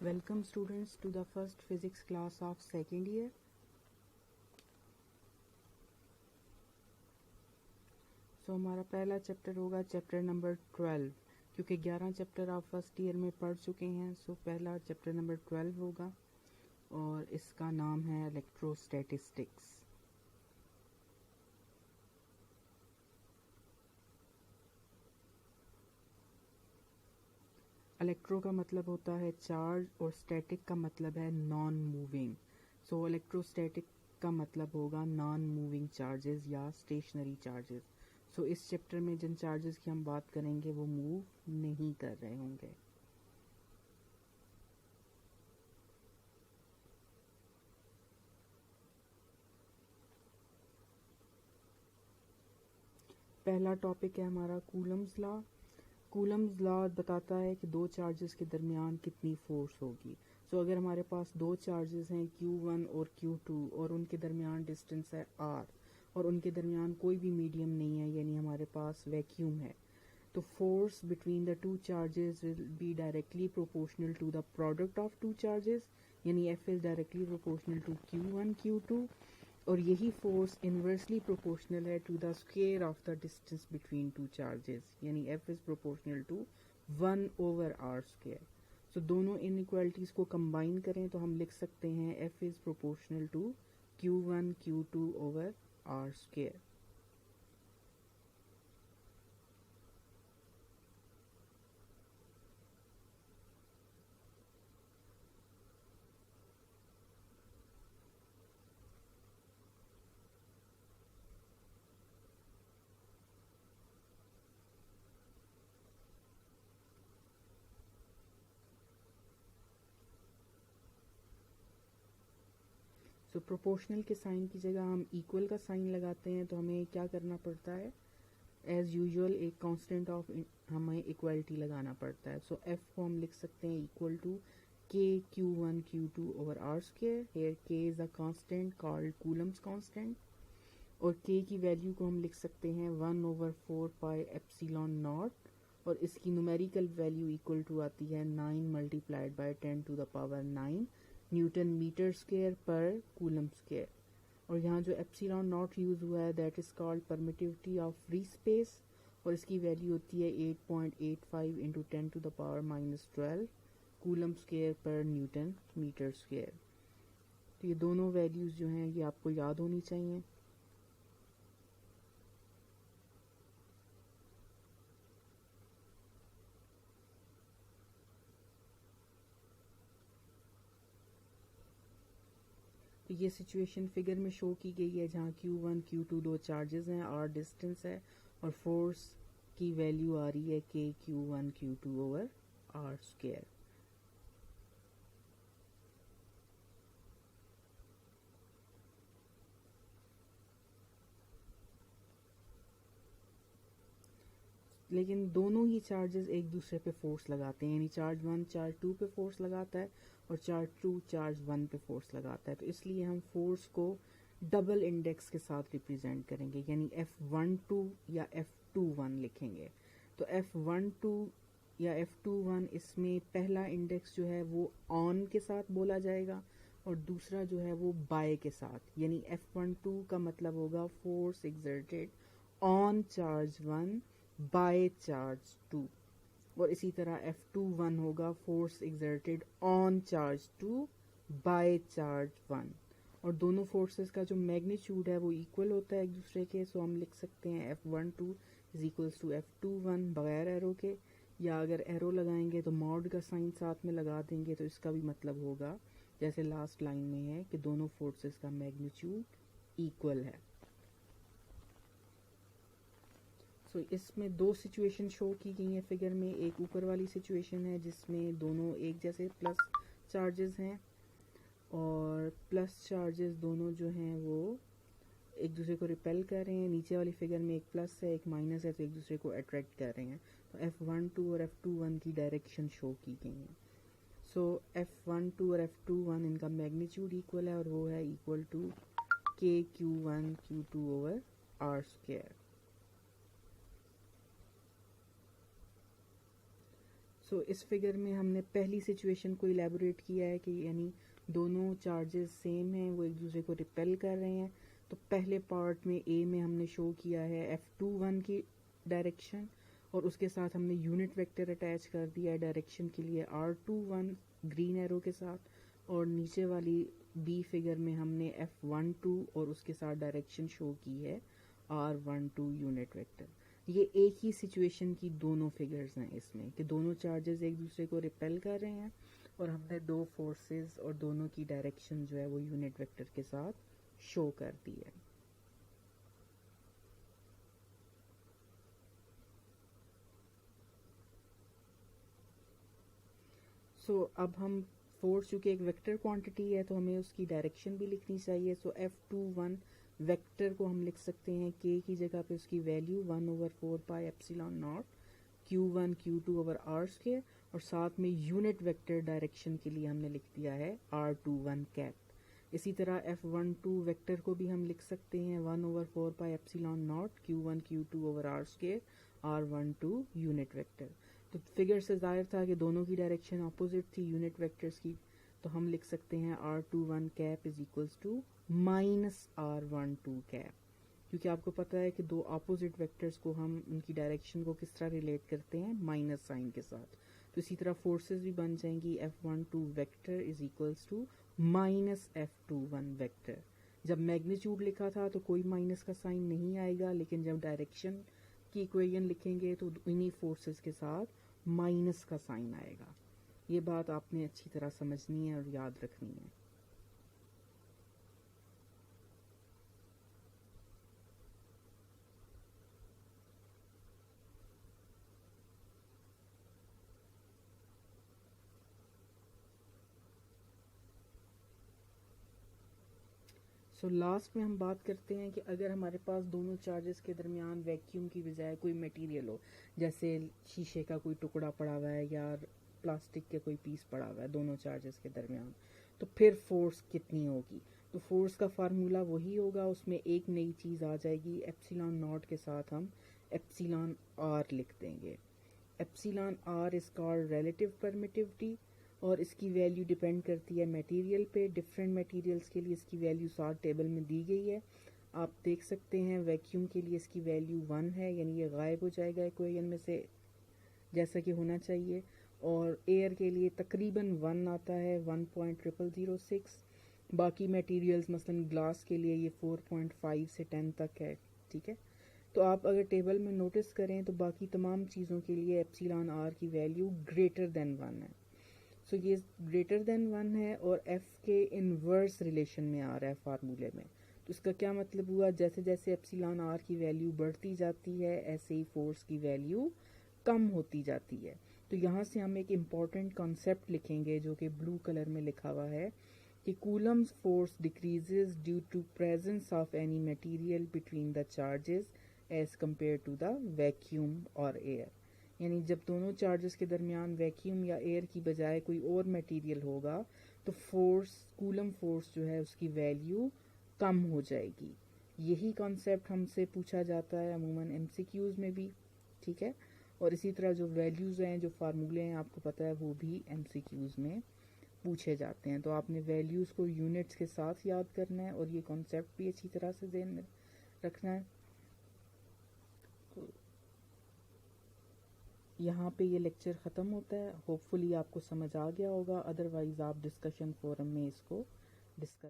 Welcome students to the first physics class of second year. So हमारा पहला chapter होगा chapter number 12, क्योंकि 11 chapter आप फर्स्ट ईयर में पढ़ चुके हैं। सो पहला चैप्टर नंबर 12 होगा और इसका नाम है इलेक्ट्रोस्टैटिस्टिक्स। इलेक्ट्रो का मतलब होता है चार्ज और स्टैटिक का मतलब है नॉन मूविंग। सो इलेक्ट्रोस्टैटिक का मतलब होगा नॉन मूविंग चार्जेस या स्टेशनरी चार्जेस। सो इस चैप्टर में जिन चार्जेस की हम बात करेंगे वो मूव नहीं कर रहे होंगे। पहला टॉपिक है हमारा कूलम्स लॉ। कूलम्स लॉ बताता है कि दो चार्जेस के दरमियान कितनी फोर्स होगी। सो अगर हमारे पास दो चार्जेस हैं Q1 और Q2 और उनके दरमियान डिस्टेंस है R और उनके दरमियान कोई भी मीडियम नहीं है, यानी हमारे पास वैक्यूम है, तो force between the two charges will be directly proportional to the product of two charges, यानी F is directly proportional to Q1 Q2, और यही फोर्स इन्वर्सली प्रोपोर्शनल है to the square of the distance between two charges, यानी F is proportional to 1/r square. So दोनों inequalities को combine करें तो हम लिख सकते हैं F is proportional to Q1 Q2/r square. So proportional के साइन की जगह हम इक्वल का साइन लगाते हैं, तो हमें क्या करना पड़ता है, एज यूजुअल एक कांस्टेंट ऑफ हमें इक्वालिटी लगाना पड़ता है। सो F को हम लिख सकते हैं equal to K Q1 Q2/r square. Here K is a constant called Coulomb's constant, और K की वैल्यू को हम लिख सकते हैं 1/4 पाई एप्सिलॉन नॉट, और इसकी न्यूमेरिकल वैल्यू इक्वल टू आती है 9 multiplied by 10 to the power 9 newton metre square पर कूलम स्क्वायर। और यहाँ जो एप्सिलॉन नॉट यूज़ हुआ है that is called permittivity of free space, और इसकी वैल्यू होती है 8.85 into 10 to the power -12 coulomb square पर न्यूटन मीटर स्क्वायर। तो ये दोनों वैल्यूज़ जो हैं ये आपको याद होनी चाहिए। तो ये सिचुएशन फिगर में शो की गई है जहाँ Q1 Q2 दो चार्जेस हैं, R डिस्टेंस है, और फोर्स की वैल्यू आ रही है K Q1 Q2/r स्क्वायर। लेकिन दोनों ही चार्जेस एक दूसरे पे फोर्स लगाते हैं, यानी चार्ज 1 चार्ज 2 पे फोर्स लगाता है और चार्ज 2 चार्ज 1 पे फोर्स लगाता है। तो इसलिए हम फोर्स को डबल इंडेक्स के साथ रिप्रेजेंट करेंगे, यानी F12 या F21 लिखेंगे। तो F12 या F21 इसमें पहला इंडेक्स जो है वो ऑन के साथ बोला जाएगा और दूसरा जो है वो बाय के साथ, यानी F12 का मतलब होगा force exerted on charge 1 by charge 2, और इसी तरह F21 होगा force exerted on charge 2 by charge 1, और दोनों फोर्सेस का जो मैग्नीट्यूड है वो इक्वल होता है एक दूसरे के। सो हम लिख सकते हैं F12 is equals to F21 बगैर एरो के, या अगर एरो लगाएंगे तो मॉड का साइन साथ में लगा देंगे, तो इसका भी मतलब होगा जैसे लास्ट लाइन में है कि दोनों फोर्सेस का मैग्नीट्यूड इक्वल है। सो इसमें दो सिचुएशन शो की गई हैं फिगर में। एक ऊपर वाली सिचुएशन है जिसमें दोनों एक जैसे प्लस चार्जेस हैं, और प्लस चार्जेस दोनों जो हैं वो एक दूसरे को रिपेल कर रहे हैं। नीचे वाली फिगर में एक प्लस है एक माइनस है, तो एक दूसरे को अट्रैक्ट कर रहे हैं। तो F12 और F21 की डायरेक्शन शो की गई हैं। सो F12 और F21 इनका मैग्नीट्यूड इक्वल है, और वो है equal to K Q1 Q2/r square. इस फिगर में हमने पहली सिचुएशन को इलेबोरेट किया है कि यानी दोनों चार्जेस सेम हैं, वो एक दूसरे को रिपेल कर रहे हैं। तो पहले पार्ट में ए में हमने शो किया है F21 की डायरेक्शन, और उसके साथ हमने यूनिट वेक्टर अटैच कर दिया है डायरेक्शन के लिए R21 ग्रीन एरो के साथ, और नीचे वाली बी फिगर में हमने F12 और उसके साथ डायरेक्शन शो की है R12 यूनिट वेक्टर। ये एक ही सिचुएशन की दोनों फिगर्स हैं इसमें, कि दोनों चार्जेस एक दूसरे को रिपेल कर रहे हैं और हमने दो फोर्सेस और दोनों की डायरेक्शन जो है वो यूनिट वेक्टर के साथ शो कर दी है। अब हम फोर्स चूँकि एक वेक्टर क्वांटिटी है तो हमें उसकी डायरेक्शन भी लिखनी चाहिए। F21 वेक्टर को हम लिख सकते हैं k की जगह पे उसकी value 1/4πε0 Q1 Q2 over R square, और साथ में यूनिट वेक्टर डायरेक्शन के लिए हमने लिख दिया है R21 कैप। इसी तरह F12 वेक्टर को भी हम लिख सकते हैं 1/4πε0 Q1 Q2 over R square R12 unit vector. तो फिगर से जाहिर था कि दोनों की डायरेक्शन अपोजिट थी यूनिट वेक्टर्स की, तो हम लिख सकते हैं R21 cap is equals to minus R12 cap, क्योंकि आपको पता है कि दो अपोजिट वेक्टर्स को हम उनकी डायरेक्शन को किस तरह रिलेट करते हैं, माइनस साइन के साथ। तो इसी तरह फोर्सेस भी बन जाएंगी F12 vector is equals to minus F21 vector. जब मैग्नीट्यूड लिखा था तो कोई माइनस का साइन नहीं आएगा, लेकिन जब डायरेक्शन की इक्वेशन लिखेंगे तो इन्हीं फोर्सेस के साथ माइनस का साइन आएगा। ये बात आपने अच्छी तरह समझनी है और याद रखनी है। लास्ट में हम बात करते हैं कि अगर हमारे पास दोनों चार्जेस के दरमियान वैक्यूम की बजाय कोई मटेरियल हो, जैसे शीशे का कोई टुकड़ा पड़ा हुआ है या प्लास्टिक के कोई पीस पड़ा हुआ है दोनों चार्जेस के दरमियान, तो फिर फोर्स कितनी होगी? तो फोर्स का फार्मूला वही होगा, उसमें एक नई चीज़ आ जाएगी, एप्सिलॉन नॉट के साथ हम एप्सिलॉन आर लिख देंगे। Epsilon r is called relative permittivity, और इसकी वैल्यू डिपेंड करती है मटेरियल पे। डिफरेंट मटेरियल्स के लिए इसकी वैल्यू साथ टेबल में दी गई है, आप देख सकते हैं। वैक्यूम के लिए इसकी वैल्यू 1 है, यानी ये गायब हो जाएगा इक्वेशन में से जैसा कि होना चाहिए। और एयर के लिए तकरीबन 1 आता है, 1.0006। बाकी मटेरियल्स मसलन ग्लास के लिए ये 4.5 से 10 तक है, ठीक है। तो आप अगर टेबल में नोटिस करें तो बाकी तमाम चीज़ों के लिए एप्सिलॉन आर की वैल्यू ग्रेटर देन 1 है। ये ग्रेटर देन 1 है और एफ के इनवर्स रिलेशन में आ रहा है फार्मूले में। तो इसका क्या मतलब हुआ, जैसे जैसे एप्सिलॉन आर की वैल्यू बढ़ती जाती है ऐसे ही फोर्स की वैल्यू कम होती जाती है। तो यहाँ से हम एक इम्पॉर्टेंट कॉन्सेप्ट लिखेंगे जो कि ब्लू कलर में लिखा हुआ है कि Coulomb's force decreases due to presence of any material between the charges as compare to the vacuum और एयर। यानी जब दोनों चार्जेस के दरमियान वैक्यूम या एयर की बजाय कोई और मटेरियल होगा तो फोर्स, कूलम फोर्स जो है उसकी वैल्यू कम हो जाएगी। यही कॉन्सेप्ट हमसे पूछा जाता है अमूमन एमसीक्यूज में भी, ठीक है। और इसी तरह जो वैल्यूज़ हैं, जो फार्मूले हैं, आपको पता है वो भी एमसीक्यूज में पूछे जाते हैं। तो आपने वैल्यूज़ को यूनिट्स के साथ याद करना है और ये कॉन्सेप्ट भी अच्छी तरह से ध्यान में रखना है। यहाँ पे ये लेक्चर ख़त्म होता है। होपफुली आपको समझ आ गया होगा, अदरवाइज़ आप डिस्कशन फोरम में इसको डिस्कस